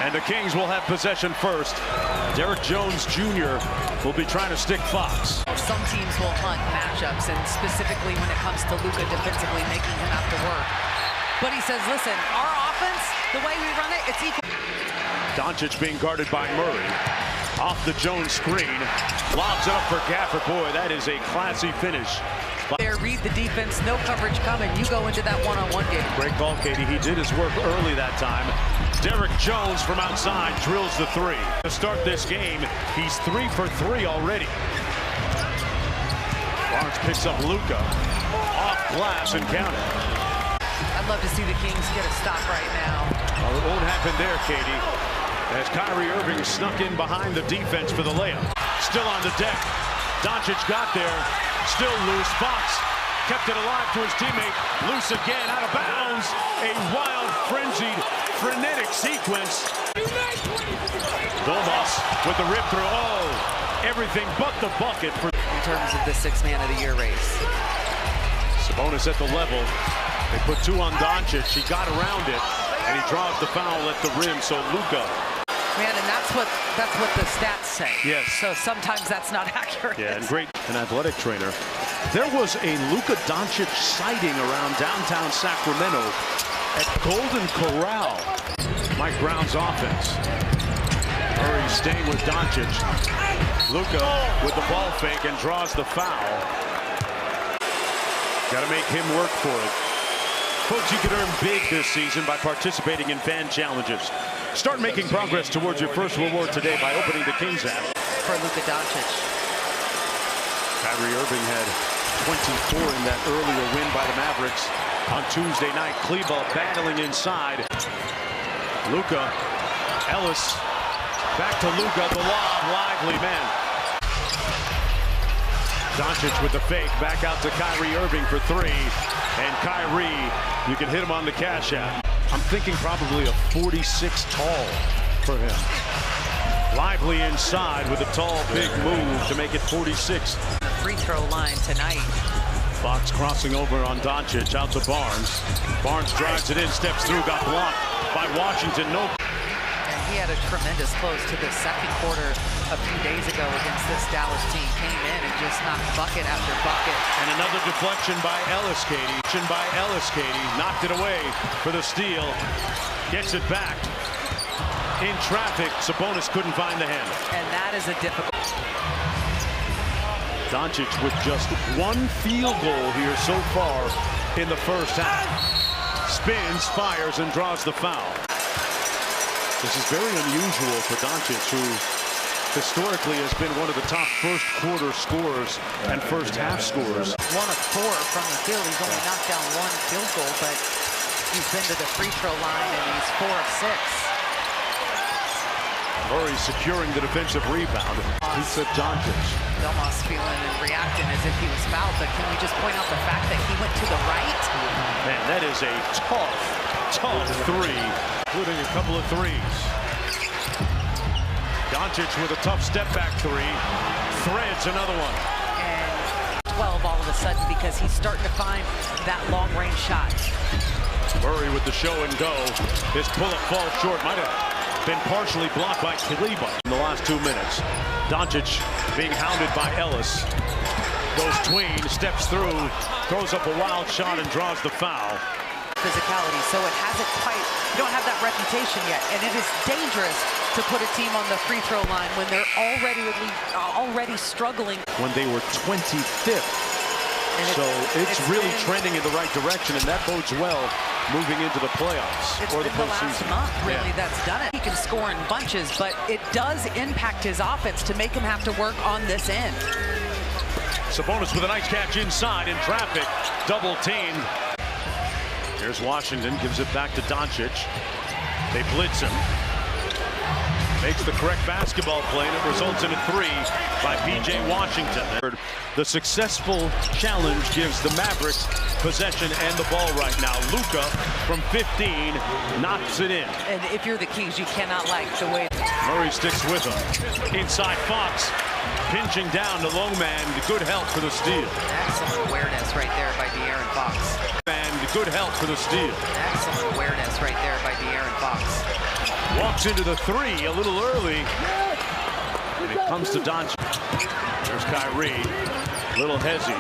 And the Kings will have possession first. Derrick Jones Jr. will be trying to stick Fox. Some teams will hunt matchups, and specifically when it comes to Luka defensively, making him have to work. But he says, listen, our offense, the way we run it, it's equal. Doncic being guarded by Murray. Off the Jones screen. Lobs it up for Gafford. Boy, that is a classy finish. There, read the defense, no coverage coming. You go into that one-on-one game. Great call, Katie. He did his work early that time. Derrick Jones from outside drills the three. To start this game, he's 3 for 3 already. Barnes picks up Luka. Off glass and counted. I'd love to see the Kings get a stop right now. Well, it won't happen there, Katie. As Kyrie Irving snuck in behind the defense for the layup. Still on the deck. Doncic got there. Still loose. Fox kept it alive to his teammate. Loose again, out of bounds. A wild, frenzied, frenetic sequence. Domas with the rip through. Oh, everything but the bucket for in terms of the 6th man of the year race. Sabonis at the level. They put 2 on Doncic. He got around it, and he draws the foul at the rim. So Luka. Man, and that's what the stats say. Yes. So sometimes that's not accurate. Yeah, and great, an athletic trainer. There was a Luka Doncic sighting around downtown Sacramento at Golden Corral. Mike Brown's offense. Murray staying with Doncic. Luka with the ball fake and draws the foul. Got to make him work for it. Folks, you can earn big this season by participating in fan challenges. Start making progress towards your first reward today by opening the Kings app. For Luka Doncic. Kyrie Irving had 24 in that earlier win by the Mavericks on Tuesday night. Kleba battling inside. Luka, Ellis, back to Luka, the lob, lively man. Doncic with the fake, back out to Kyrie Irving for 3. And Kyrie, you can hit him on the cash app. I'm thinking probably a 46 tall for him. Lively inside with a tall, big move to make it 46. The free throw line tonight. Fox crossing over on Doncic, out to Barnes. Barnes drives it in, steps through, got blocked by Washington. No. And he had a tremendous close to the second quarter a few days ago against this Dallas team. Came in and just knocked bucket after bucket. And another deflection by Ellis, Katie. Knocked it away for the steal. Gets it back. In traffic, Sabonis couldn't find the handle. And that is a difficult. Doncic with just 1 field goal here so far in the first half. Spins, fires, and draws the foul. This is very unusual for Doncic, who historically has been one of the top first quarter scorers and first half scorers. 1 of 4 from the field. He's only knocked down 1 field goal, but he's been to the free throw line and he's 4 of 6. Murray securing the defensive rebound. He said Doncic. Domas feeling and reacting as if he was fouled, but can we just point out the fact that he went to the right? Man, that is a tough 3, including a couple of 3s. Doncic with a tough step back 3. Threads another one. And 12 all of a sudden because he's starting to find that long range shot. Murray with the show and go. His pull-up falls short. Might have been partially blocked by Kleba in the last 2 minutes. Doncic being hounded by Ellis. Goes tween, steps through, throws up a wild shot and draws the foul. Physicality, so it hasn't quite, you don't have that reputation yet, and it is dangerous to put a team on the free throw line when they're already struggling. When they were 25th. So it's really trending in the right direction, and that bodes well moving into the playoffs or the postseason. It's been the last month, really, that's done it. He can score in bunches, but it does impact his offense to make him have to work on this end. Sabonis with a nice catch inside in traffic, double teamed. Here's Washington, gives it back to Doncic. They blitz him. Makes the correct basketball play, and it results in a 3 by P.J. Washington. The successful challenge gives the Mavericks possession and the ball right now. Luka from 15 knocks it in. And if you're the Kings, you cannot like the way. Murray sticks with him. Inside Fox, pinching down the low man. Good help for the steal. Excellent awareness right there by De'Aaron Fox. And good help for the steal. Excellent awareness right there by De'Aaron Fox. Walks into the three a little early. And it comes to Doncic. There's Kyrie. Little hezzy.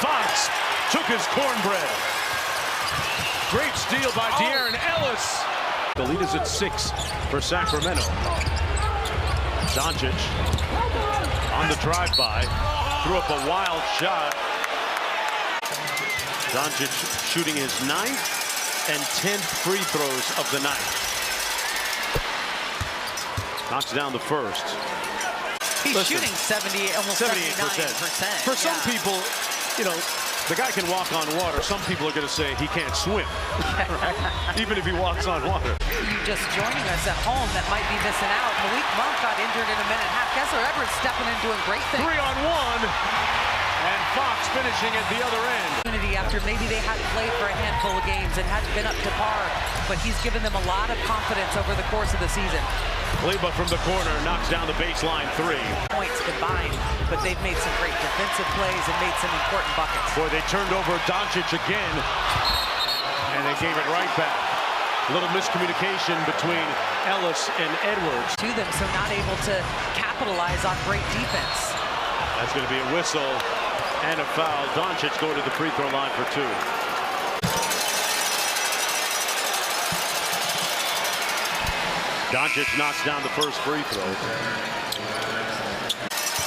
Fox took his cornbread. Great steal by De'Aaron Ellis. The lead is at 6 for Sacramento. Doncic on the drive-by. Threw up a wild shot. Doncic shooting his 9th and 10th free throws of the night. Knocks down the first. He's shooting 78, almost 78%. For some people, you know, the guy can walk on water. Some people are going to say he can't swim, right? Even if he walks on water. Just joining us at home that might be missing out. Malik Monk got injured in a minute and a half. Kessler Edwards stepping in, doing great things. 3-on-1, and Fox finishing at the other end. After maybe they hadn't played for a handful of games and hadn't been up to par, but he's given them a lot of confidence over the course of the season. Kleba from the corner knocks down the baseline 3. Points combined, but they've made some great defensive plays and made some important buckets. Boy, they turned over Doncic again, and they gave it right back. A little miscommunication between Ellis and Edwards. To them, so not able to capitalize on great defense. That's going to be a whistle and a foul. Doncic going to the free throw line for 2. Doncic knocks down the first free throw.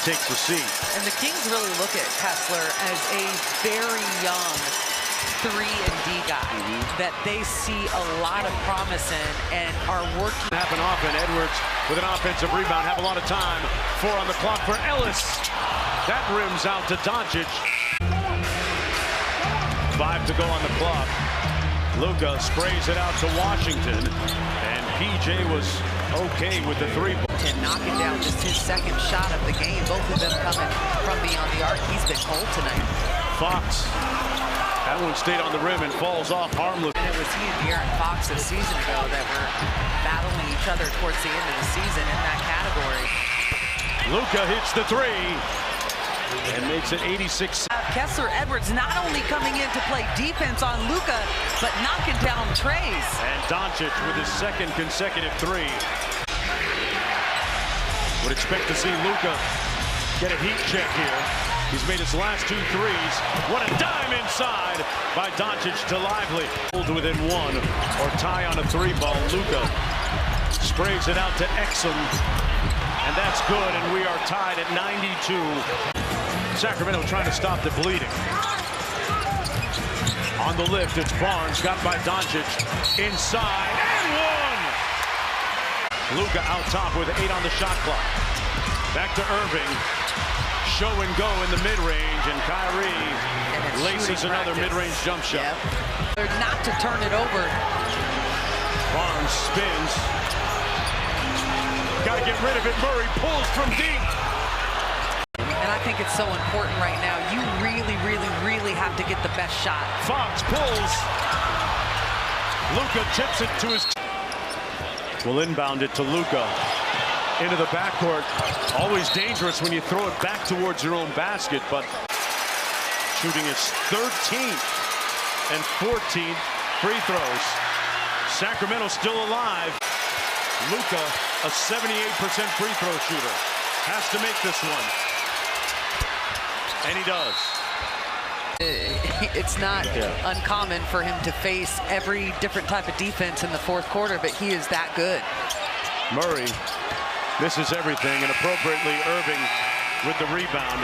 Takes the seat. And the Kings really look at Kessler as a very young 3-and-D guy that they see a lot of promise in and are working. Happen often. Edwards with an offensive rebound. Have a lot of time. 4 on the clock for Ellis. That rims out to Doncic. 5 to go on the clock. Luka sprays it out to Washington, and PJ was okay with the 3. And knocking down just his second shot of the game. Both of them coming from beyond the arc. He's been cold tonight. Fox. That one stayed on the rim and falls off harmless. And it was he and De'Aaron Fox a season ago that were battling each other towards the end of the season in that category. Luka hits the 3 and makes it 86. Kessler Edwards not only coming in to play defense on Luka, but knocking down trays. And Doncic with his 2nd consecutive 3. Would expect to see Luka get a heat check here. He's made his last 2 threes. What a dime inside by Doncic to Lively. Pulled within 1 or tie on a 3-ball. Luka sprays it out to Exum. And that's good, and we are tied at 92. Sacramento trying to stop the bleeding. On the lift, it's Barnes, got by Doncic. Inside, and 1! Luka out top with 8 on the shot clock. Back to Irving. Show and go in the mid-range, and Kyrie laces another mid-range jump shot. Yep. They're not to turn it over. Barnes spins. Got to get rid of it. Murray pulls from deep. And I think it's so important right now. You really have to get the best shot. Fox pulls. Luka tips it to his... Will inbound it to Luka. Into the backcourt. Always dangerous when you throw it back towards your own basket, but shooting his 13th and 14th free throws. Sacramento still alive. Luka, a 78% free throw shooter, has to make this one. And he does. It's not uncommon for him to face every different type of defense in the 4th quarter, but he is that good. Murray misses everything, and appropriately Irving with the rebound.